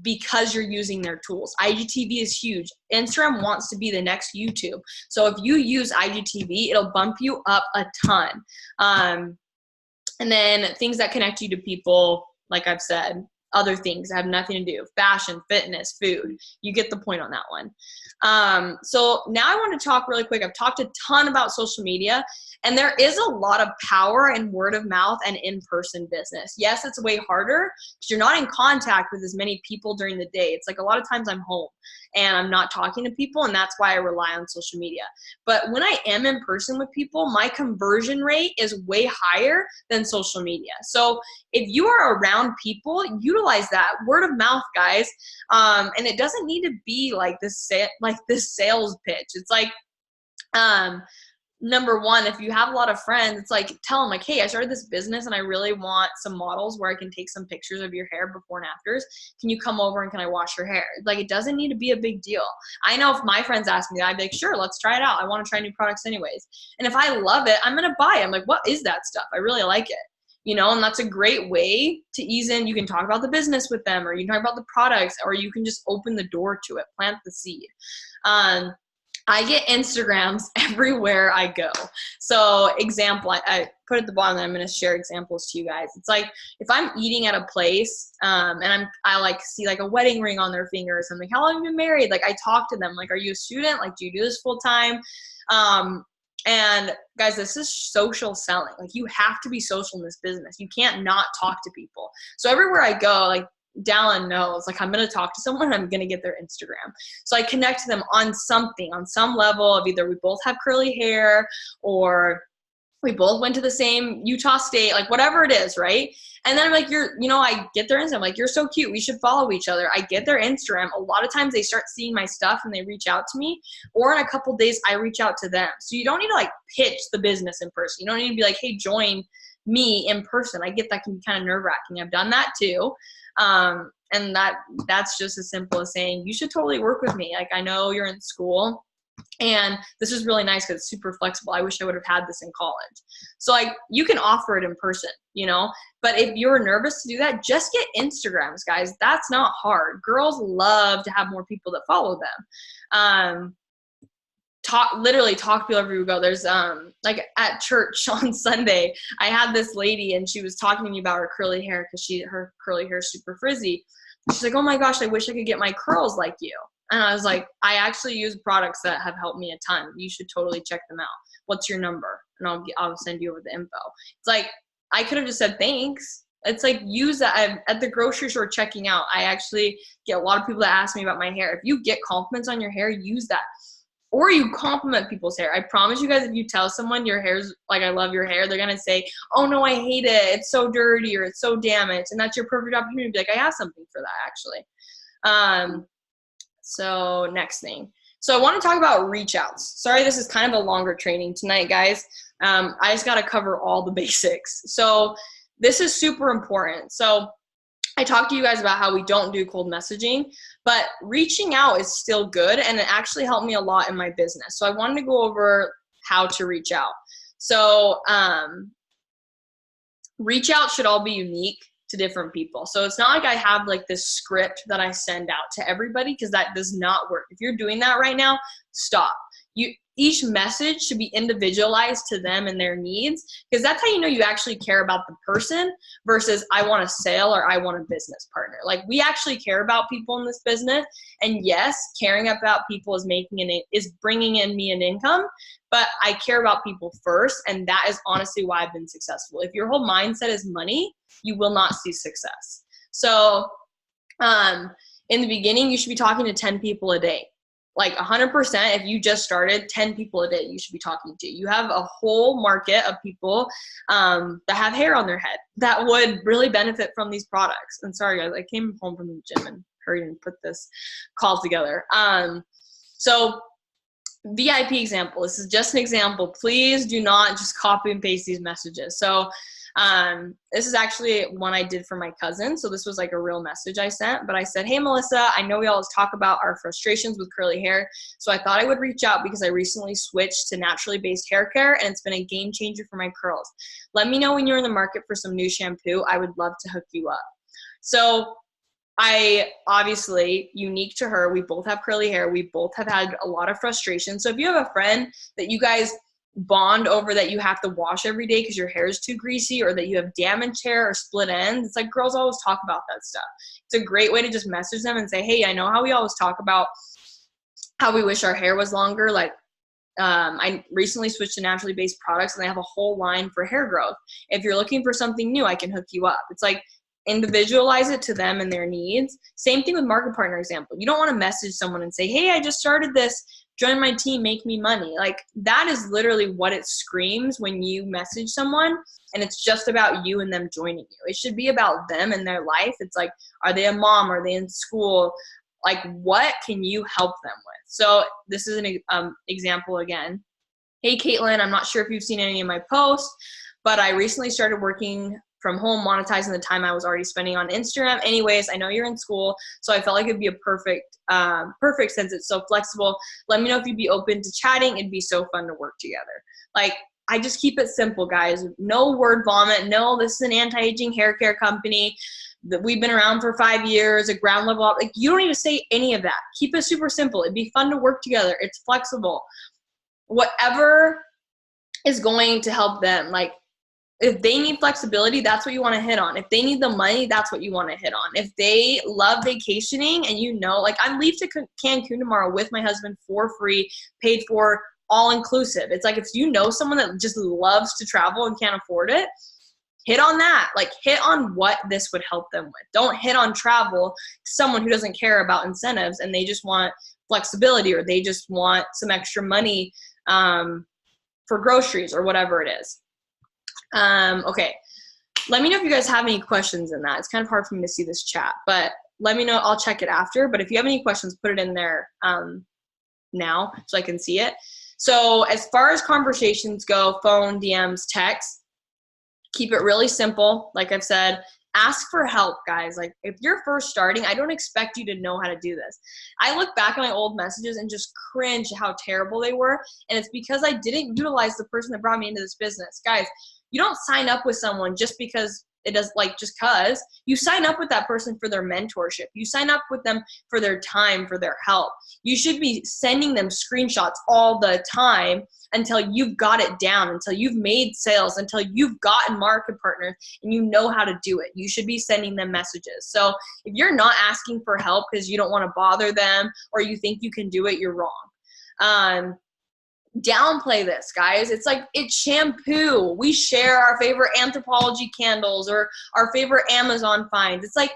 Speaker 1: because you're using their tools. IGTV is huge. Instagram wants to be the next YouTube. So if you use IGTV, it'll bump you up a ton. And then things that connect you to people, like I've said, other things that have nothing to do, fashion, fitness, food. You get the point on that one. So now I want to talk really quick. I've talked a ton about social media, and there is a lot of power in word of mouth and in-person business. Yes, it's way harder because you're not in contact with as many people during the day. It's like a lot of times I'm home and I'm not talking to people, and that's why I rely on social media. But when I am in person with people, my conversion rate is way higher than social media. So if you are around people, utilize that word of mouth, guys. And it doesn't need to be like this sales pitch. It's like, number one, if you have a lot of friends, it's like, tell them like, hey, I started this business and I really want some models where I can take some pictures of your hair before and afters. Can you come over and can I wash your hair? Like, it doesn't need to be a big deal. I know if my friends ask me that, I'd be like, sure, let's try it out. I want to try new products anyways. And if I love it, I'm going to buy it. I'm like, what is that stuff? I really like it. You know, and that's a great way to ease in. You can talk about the business with them, or you can talk about the products, or you can just open the door to it, plant the seed. I get Instagrams everywhere I go. So example, I put at the bottom that I'm going to share examples to you guys. It's like if I'm eating at a place and I like see like a wedding ring on their finger or something, how long have you been married? Like I talk to them, like, are you a student? Like, do you do this full time? And guys, this is social selling. Like you have to be social in this business. You can't not talk to people. So everywhere I go, like Dallin knows, like I'm going to talk to someone, I'm going to get their Instagram. So I connect to them on something, on some level of either we both have curly hair or we both went to the same Utah State, like whatever it is, right? And then I'm like, I get their Instagram, like, you're so cute, we should follow each other. I get their Instagram. A lot of times they start seeing my stuff and they reach out to me, or in a couple days I reach out to them. So you don't need to like pitch the business in person. You don't need to be like, hey, join me in person. I get that can be kind of nerve wracking. I've done that too. And that's just as simple as saying, you should totally work with me. Like, I know you're in school, and this is really nice because it's super flexible. I wish I would have had this in college. So like you can offer it in person, but if you're nervous to do that, just get Instagrams, guys. That's not hard. Girls love to have more people that follow them. Literally talk to people everywhere we go. There's like at church on Sunday, I had this lady and she was talking to me about her curly hair because her curly hair is super frizzy. She's like, oh my gosh, I wish I could get my curls like you. And I was like, I actually use products that have helped me a ton. You should totally check them out. What's your number? And I'll send you over the info. It's like, I could have just said thanks, It's like, use that. I'm at the grocery store checking out. I actually get a lot of people that ask me about my hair. If you get compliments on your hair, use that. Or you compliment people's hair. I promise you guys, if you tell someone your hair's like, I love your hair, they're going to say, oh no, I hate it. It's so dirty or it's so damaged. And that's your perfect opportunity to be like, I have something for that actually. So next thing. So I want to talk about reach outs. Sorry, this is kind of a longer training tonight, guys. I just got to cover all the basics. So this is super important. So I talked to you guys about how we don't do cold messaging, but reaching out is still good, and it actually helped me a lot in my business. So I wanted to go over how to reach out. So reach out should all be unique to different people. So it's not like I have like this script that I send out to everybody, because that does not work. If you're doing that right now, stop. Each message should be individualized to them and their needs, because that's how you know you actually care about the person versus I want a sale or I want a business partner. Like, we actually care about people in this business, and yes, caring about people is bringing in me an income, but I care about people first, and that is honestly why I've been successful. If your whole mindset is money, you will not see success. So in the beginning, you should be talking to 10 people a day. Like 100%, if you just started, 10 people a day you should be talking to. You have a whole market of people that have hair on their head that would really benefit from these products. And sorry guys, I came home from the gym and hurried and put this call together. So VIP example, this is just an example. Please do not just copy and paste these messages. So this is actually one I did for my cousin. So this was like a real message I sent, but I said, hey, Melissa, I know we always talk about our frustrations with curly hair. So I thought I would reach out because I recently switched to naturally based hair care, and it's been a game changer for my curls. Let me know when you're in the market for some new shampoo. I would love to hook you up. So I obviously, unique to her, we both have curly hair. We both have had a lot of frustration. So if you have a friend that you guys bond over that you have to wash every day because your hair is too greasy, or that you have damaged hair or split ends, it's like, girls always talk about that stuff. It's a great way to just message them and say, hey, I know how we always talk about how we wish our hair was longer. Like, I recently switched to naturally based products, and they have a whole line for hair growth. If you're looking for something new, I can hook you up. It's like, individualize it to them and their needs. Same thing with market partner example. You don't want to message someone and say, hey, I just started this, join my team, make me money. Like, that is literally what it screams when you message someone, and it's just about you and them joining you. It should be about them and their life. It's like, are they a mom? Are they in school? Like, what can you help them with? So this is an example again. Hey, Caitlin, I'm not sure if you've seen any of my posts, but I recently started working from home, monetizing the time I was already spending on Instagram. Anyways, I know you're in school, so I felt like it'd be a perfect since it's so flexible. Let me know if you'd be open to chatting. It'd be so fun to work together. Like, I just keep it simple, guys. No word vomit. No, this is an anti-aging hair care company that we've been around for 5 years, a ground level up. Like, you don't need to say any of that. Keep it super simple. It'd be fun to work together. It's flexible. Whatever is going to help them. Like, if they need flexibility, that's what you want to hit on. If they need the money, that's what you want to hit on. If they love vacationing and like, I'm leave to Cancun tomorrow with my husband for free, paid for, all inclusive. It's like, if you know someone that just loves to travel and can't afford it, hit on that. Like, hit on what this would help them with. Don't hit on travel, someone who doesn't care about incentives and they just want flexibility, or they just want some extra money for groceries or whatever it is. Okay, let me know if you guys have any questions in that. It's kind of hard for me to see this chat, but let me know. I'll check it after. But if you have any questions, put it in there now so I can see it. So as far as conversations go, phone, DMs, text, keep it really simple. Like I've said, ask for help, guys. Like, if you're first starting, I don't expect you to know how to do this. I look back at my old messages and just cringe how terrible they were. And it's because I didn't utilize the person that brought me into this business. Guys, you don't sign up with someone just because it does, like, just cause. You sign up with that person for their mentorship. You sign up with them for their time, for their help. You should be sending them screenshots all the time until you've got it down, until you've made sales, until you've gotten market partners and you know how to do it. You should be sending them messages. So if you're not asking for help because you don't want to bother them or you think you can do it, you're wrong. downplay this, guys. It's like, it's shampoo. We share our favorite Anthropologie candles or our favorite Amazon finds. It's like,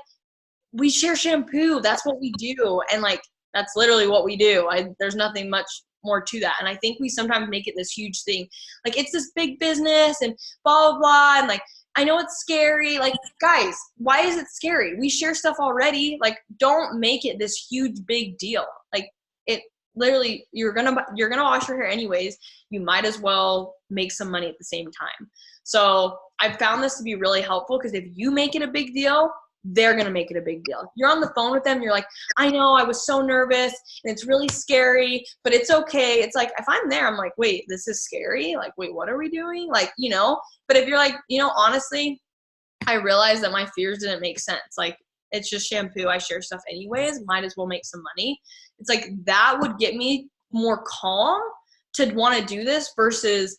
Speaker 1: we share shampoo. That's what we do. And like, that's literally what we do. There's nothing much more to that. And I think we sometimes make it this huge thing. Like, it's this big business and blah, blah, blah. And like, I know it's scary. Like, guys, why is it scary? We share stuff already. Like, don't make it this huge, big deal. Like, it literally, you're gonna wash your hair anyways. You might as well make some money at the same time. So I've found this to be really helpful, because if you make it a big deal, they're going to make it a big deal. You're on the phone with them. You're like, I know I was so nervous and it's really scary, but it's okay. It's like, if I'm there, I'm like, wait, this is scary. Like, wait, what are we doing? Like, you know, but if you're like, you know, honestly, I realized that my fears didn't make sense. Like, it's just shampoo. I share stuff anyways. Might as well make some money. It's like, that would get me more calm to want to do this versus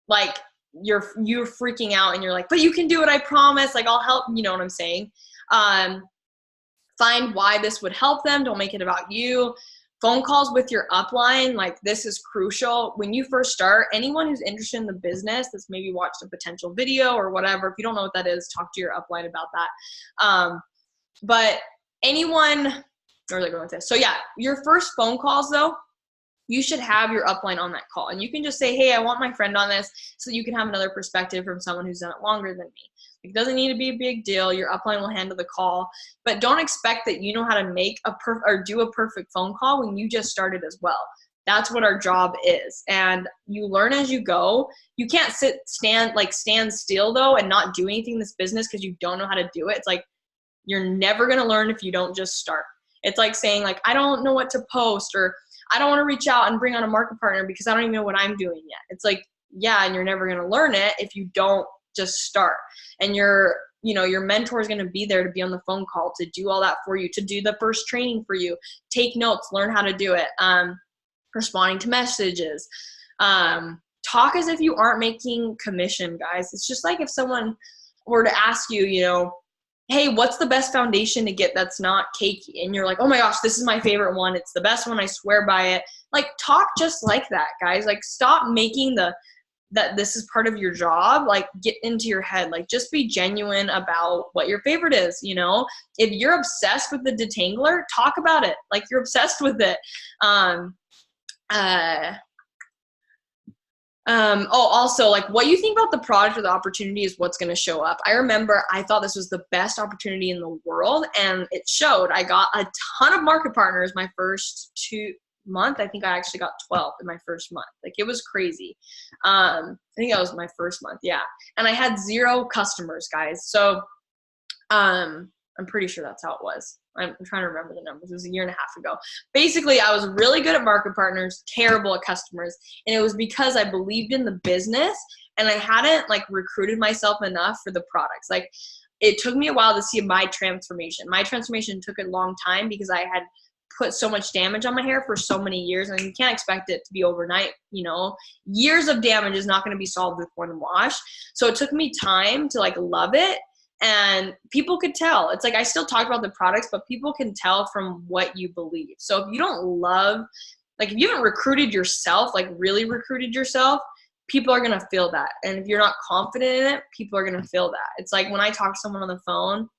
Speaker 1: like, you're freaking out and you're like, but you can do it. I promise. Like, I'll help. You know what I'm saying? Find why this would help them. Don't make it about you. Phone calls with your upline, like, this is crucial. When you first start, anyone who's interested in the business that's maybe watched a potential video or whatever, if you don't know what that is, talk to your upline about that. But anyone, where was I going with this? So yeah, your first phone calls though, you should have your upline on that call. And you can just say, hey, I want my friend on this, so you can have another perspective from someone who's done it longer than me. It doesn't need to be a big deal. Your upline will handle the call, but don't expect that you know how to make or do a perfect phone call when you just started as well. That's what our job is. And you learn as you go. You can't stand still though and not do anything in this business because you don't know how to do it. It's like, you're never going to learn if you don't just start. It's like saying like, I don't know what to post, or I don't want to reach out and bring on a market partner because I don't even know what I'm doing yet. It's like, yeah, and you're never going to learn it if you don't just start. And your mentor is going to be there to be on the phone call, to do all that for you, to do the first training for you, take notes, learn how to do it, responding to messages, talk as if you aren't making commission, guys. It's just like if someone were to ask you, you know, hey, what's the best foundation to get that's not cakey? And you're like, oh my gosh, this is my favorite one. It's the best one. I swear by it. Like, talk just like that, guys. Like, stop making that this is part of your job. Like, get into your head. Like, just be genuine about what your favorite is. You know, if you're obsessed with the detangler, talk about it. Like, you're obsessed with it. Also, like, what you think about the product or the opportunity is what's going to show up. I remember I thought this was the best opportunity in the world, and it showed. I got a ton of market partners my first 2 month. I think I actually got 12 in my first month. Like, it was crazy. I think that was my first month. Yeah. And I had 0 customers, guys. So, I'm pretty sure that's how it was. I'm trying to remember the numbers. It was a year and a half ago. Basically, I was really good at market partners, terrible at customers. And it was because I believed in the business and I hadn't like recruited myself enough for the products. Like, it took me a while to see my transformation. My transformation took a long time because I had put so much damage on my hair for so many years, and you can't expect it to be overnight. You know, years of damage is not going to be solved with one wash. So it took me time to like love it. And people could tell. It's like, I still talk about the products, but people can tell from what you believe. So if you don't love, like, if you haven't recruited yourself, like really recruited yourself, people are going to feel that. And if you're not confident in it, people are going to feel that. It's like when I talk to someone on the phone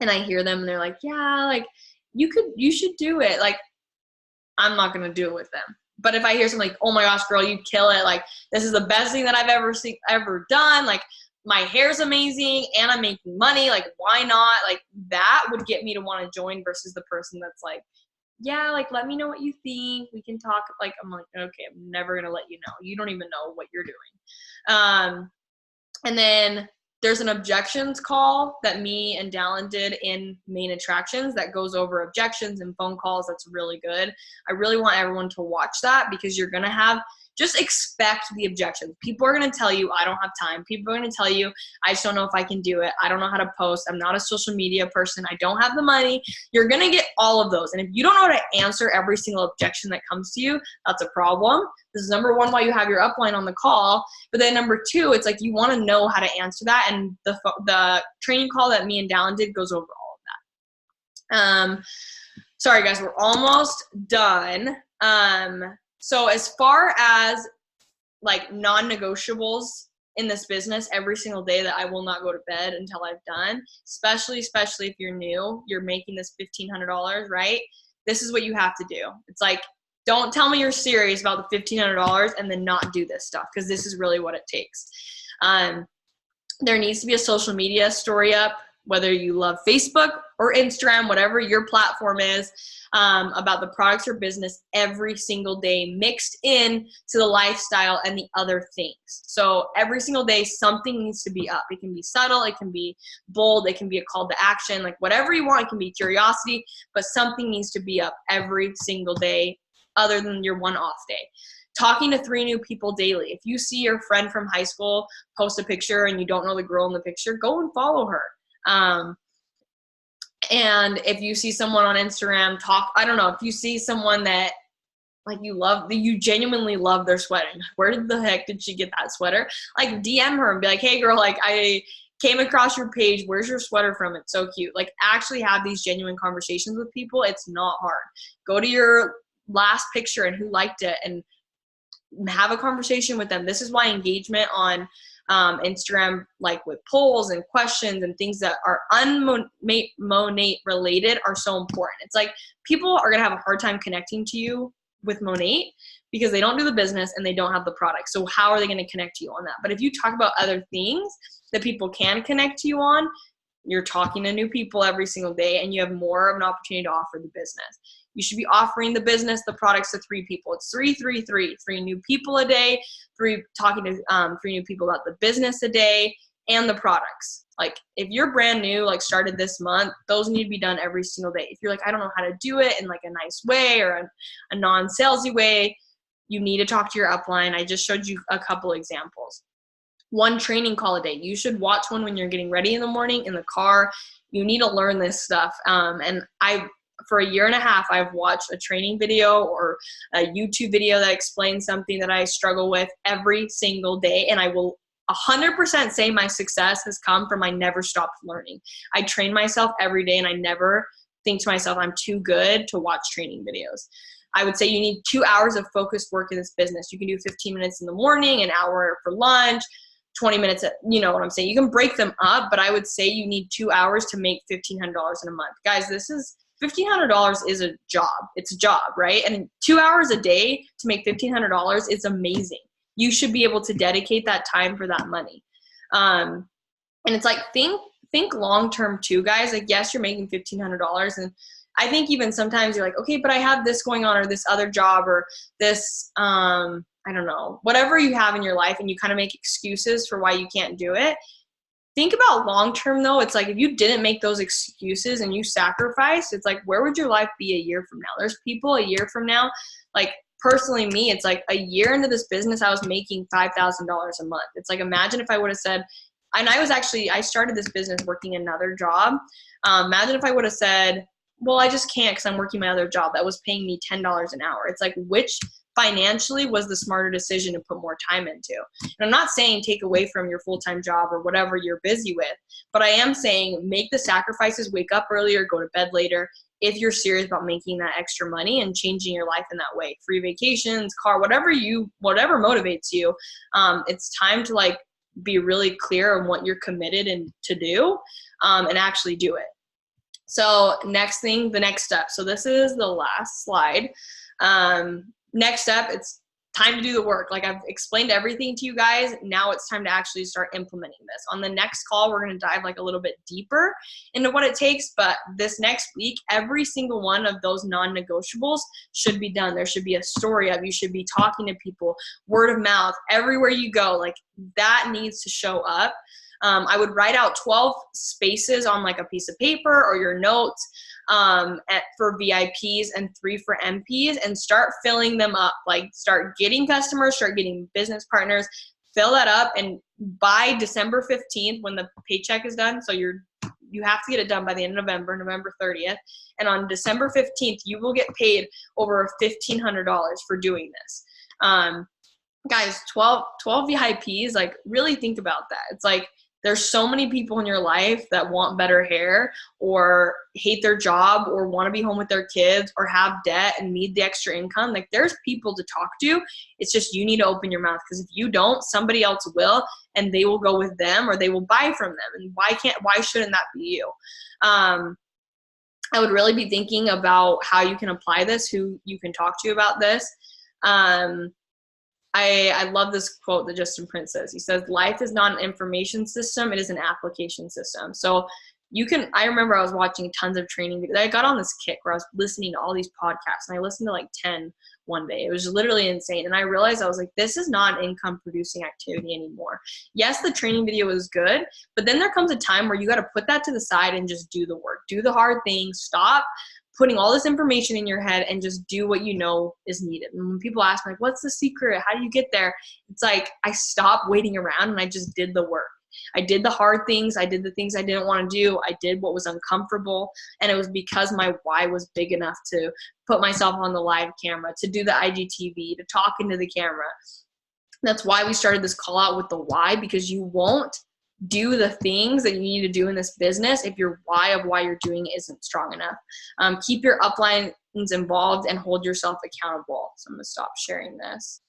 Speaker 1: and I hear them and they're like, yeah, like, you should do it. Like, I'm not going to do it with them. But if I hear something like, oh my gosh, girl, you kill it. Like, this is the best thing that I've ever done. Like, my hair's amazing and I'm making money. Like, why not? Like, that would get me to want to join versus the person that's like, yeah, like, let me know what you think. We can talk. Like, I'm like, okay, I'm never going to let you know. You don't even know what you're doing. And then there's an objections call that me and Dallin did in Main Attractions that goes over objections and phone calls. That's really good. I really want everyone to watch that because you're going to just expect the objections. People are going to tell you, I don't have time. People are going to tell you, I just don't know if I can do it. I don't know how to post. I'm not a social media person. I don't have the money. You're going to get all of those. And if you don't know how to answer every single objection that comes to you, that's a problem. This is number one, why you have your upline on the call. But then number two, it's like, you want to know how to answer that. And the training call that me and Dallin did goes over all of that. Sorry guys, we're almost done. So as far as like non-negotiables in this business every single day that I will not go to bed until I've done, especially if you're new, you're making this $1,500, right? This is what you have to do. It's like, don't tell me you're serious about the $1,500 and then not do this stuff, because this is really what it takes. There needs to be a social media story up, whether you love Facebook or Instagram, whatever your platform is, about the products or business every single day, mixed in to the lifestyle and the other things. So every single day, something needs to be up. It can be subtle, it can be bold, it can be a call to action, like whatever you want. It can be curiosity, but something needs to be up every single day other than your one-off day. Talking to 3 new people daily. If you see your friend from high school post a picture and you don't know the girl in the picture, go and follow her. And if you see someone on Instagram I don't know, if you see someone that like you genuinely love their sweater, where the heck did she get that sweater? Like DM her and be like, hey girl, like I came across your page, where's your sweater from? It's so cute. Like actually have these genuine conversations with people. It's not hard. Go to your last picture and who liked it and have a conversation with them. This is why engagement on Instagram, like with polls and questions and things that are Monat related, are so important. It's like people are going to have a hard time connecting to you with Monat because they don't do the business and they don't have the product. So how are they going to connect to you on that? But if you talk about other things that people can connect to you on, you're talking to new people every single day and you have more of an opportunity to offer the business. You should be offering the business, the products to 3 people. It's 3, 3, 3. 3 new people a day, talking to 3 new people about the business a day and the products. Like if you're brand new, like started this month, those need to be done every single day. If you're like, I don't know how to do it in like a nice way or a non-salesy way, you need to talk to your upline. I just showed you a couple examples. 1 training call a day. You should watch one when you're getting ready in the morning in the car. You need to learn this stuff. And for a year and a half, I've watched a training video or a YouTube video that explains something that I struggle with every single day. And I will 100% say my success has come from I never stopped learning. I train myself every day and I never think to myself, I'm too good to watch training videos. I would say you need 2 hours of focused work in this business. You can do 15 minutes in the morning, an hour for lunch, 20 minutes, you know what I'm saying? You can break them up, but I would say you need 2 hours to make $1,500 in a month. Guys, $1,500 is a job. It's a job, right? And 2 hours a day to make $1,500 is amazing. You should be able to dedicate that time for that money. And it's like, think long-term too, guys. Like, yes, you're making $1,500. And I think even sometimes you're like, okay, but I have this going on or this other job or this, I don't know, whatever you have in your life, and you kind of make excuses for why you can't do it. Think about long-term though. It's like if you didn't make those excuses and you sacrificed, it's like, where would your life be a year from now? There's people a year from now, like personally me, it's like a year into this business, I was making $5,000 a month. It's like, imagine if I would have said, and I started this business working another job. Imagine if I would have said, well, I just can't because I'm working my other job that was paying me $10 an hour. It's like, which financially was the smarter decision to put more time into? And I'm not saying take away from your full-time job or whatever you're busy with, but I am saying make the sacrifices, wake up earlier, go to bed later, if you're serious about making that extra money and changing your life in that way. Free vacations, car, whatever motivates you. It's time to like be really clear on what you're committed and to do, and actually do it. So the next step. So this is the last slide. Next step, it's time to do the work. Like I've explained everything to you guys. Now it's time to actually start implementing this. On the next call, we're going to dive like a little bit deeper into what it takes. But this next week, every single one of those non-negotiables should be done. There should be a story of, you should be talking to people, word of mouth, everywhere you go. Like that needs to show up. I would write out 12 spaces on like a piece of paper or your notes for VIPs and 3 for MPs, and start filling them up. Like start getting customers, start getting business partners, fill that up. And by December 15th, when the paycheck is done, so you have to get it done by the end of November 30th. And on December 15th, you will get paid over $1,500 for doing this. Guys, 12 VIPs, like really think about that. It's like, There's so many people in your life that want better hair or hate their job or want to be home with their kids or have debt and need the extra income. Like, there's people to talk to. It's just you need to open your mouth, because if you don't, somebody else will, and they will go with them or they will buy from them. And why shouldn't that be you? I would really be thinking about how you can apply this, who you can talk to about this. I love this quote that Justin Prince says. He says, life is not an information system, it is an application system. So I remember I was watching tons of training videos. I got on this kick where I was listening to all these podcasts, and I listened to like 10 one day. It was literally insane. And I realized, I was like, this is not an income producing activity anymore. Yes, the training video was good, but then there comes a time where you got to put that to the side and just do the work, do the hard things, stop putting all this information in your head and just do what you know is needed. And when people ask me, like, what's the secret? How do you get there? It's like, I stopped waiting around and I just did the work. I did the hard things. I did the things I didn't want to do. I did what was uncomfortable. And it was because my why was big enough to put myself on the live camera, to do the IGTV, to talk into the camera. That's why we started this call out with the why, because you won't do the things that you need to do in this business if your why of why you're doing it isn't strong enough. Keep your uplines involved and hold yourself accountable. So I'm going to stop sharing this.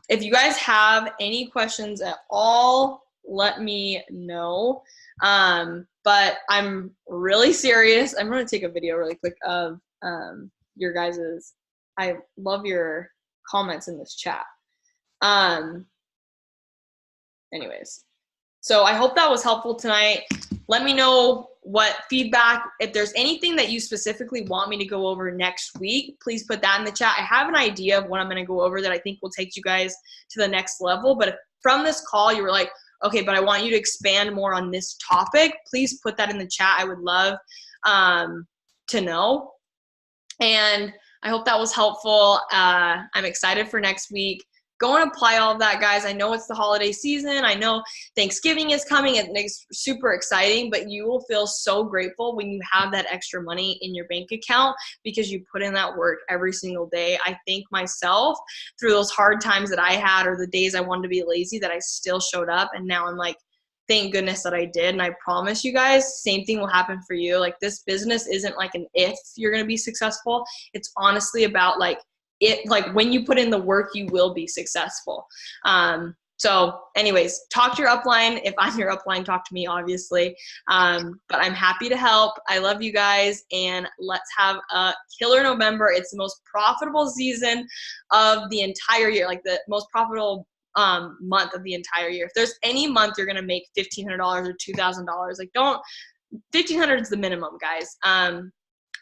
Speaker 1: If you guys have any questions at all, let me know. But I'm really serious. I'm going to take a video really quick of your guys's. I love your comments in this chat. Anyways, so I hope that was helpful tonight. Let me know what feedback, if there's anything that you specifically want me to go over next week, please put that in the chat. I have an idea of what I'm going to go over that I think will take you guys to the next level. But if from this call you were like, okay, but I want you to expand more on this topic, please put that in the chat. I would love to know. And I hope that was helpful. I'm excited for next week. Go and apply all of that, guys. I know it's the holiday season. I know Thanksgiving is coming. It's super exciting, but you will feel so grateful when you have that extra money in your bank account because you put in that work every single day. I thank myself through those hard times that I had, or the days I wanted to be lazy, that I still showed up. And now I'm like, thank goodness that I did. And I promise you guys, same thing will happen for you. Like, this business isn't like an if you're going to be successful. It's honestly about like when you put in the work, you will be successful. So anyways, talk to your upline. If I'm your upline, talk to me, obviously. But I'm happy to help. I love you guys, and let's have a killer November. It's the most profitable season of the entire year, like the most profitable month of the entire year. If there's any month you're gonna make $1,500 or $2,000, like $1,500 is the minimum, guys.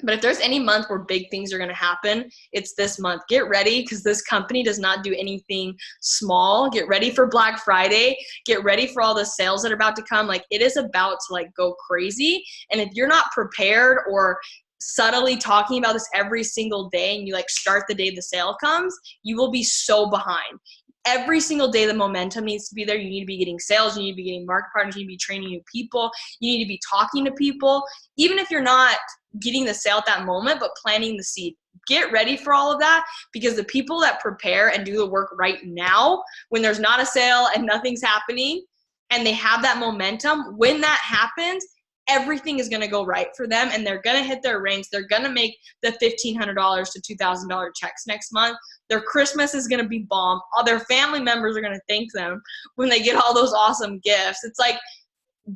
Speaker 1: But if there's any month where big things are going to happen, it's this month. Get ready, because this company does not do anything small. Get ready for Black Friday. Get ready for all the sales that are about to come. Like, it is about to like go crazy. And if you're not prepared or subtly talking about this every single day, and you like start the day the sale comes, you will be so behind. Every single day, the momentum needs to be there. You need to be getting sales. You need to be getting market partners. You need to be training new people. You need to be talking to people. Even if you're not getting the sale at that moment, but planting the seed. Get ready for all of that, because the people that prepare and do the work right now, when there's not a sale and nothing's happening, and they have that momentum, when that happens, everything is going to go right for them, and they're going to hit their ranks. They're going to make the $1,500 to $2,000 checks next month. Their Christmas is going to be bomb. All their family members are going to thank them when they get all those awesome gifts. It's like,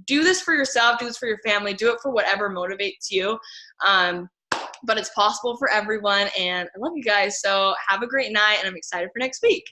Speaker 1: do this for yourself, do this for your family, do it for whatever motivates you. But it's possible for everyone, and I love you guys. So have a great night, and I'm excited for next week.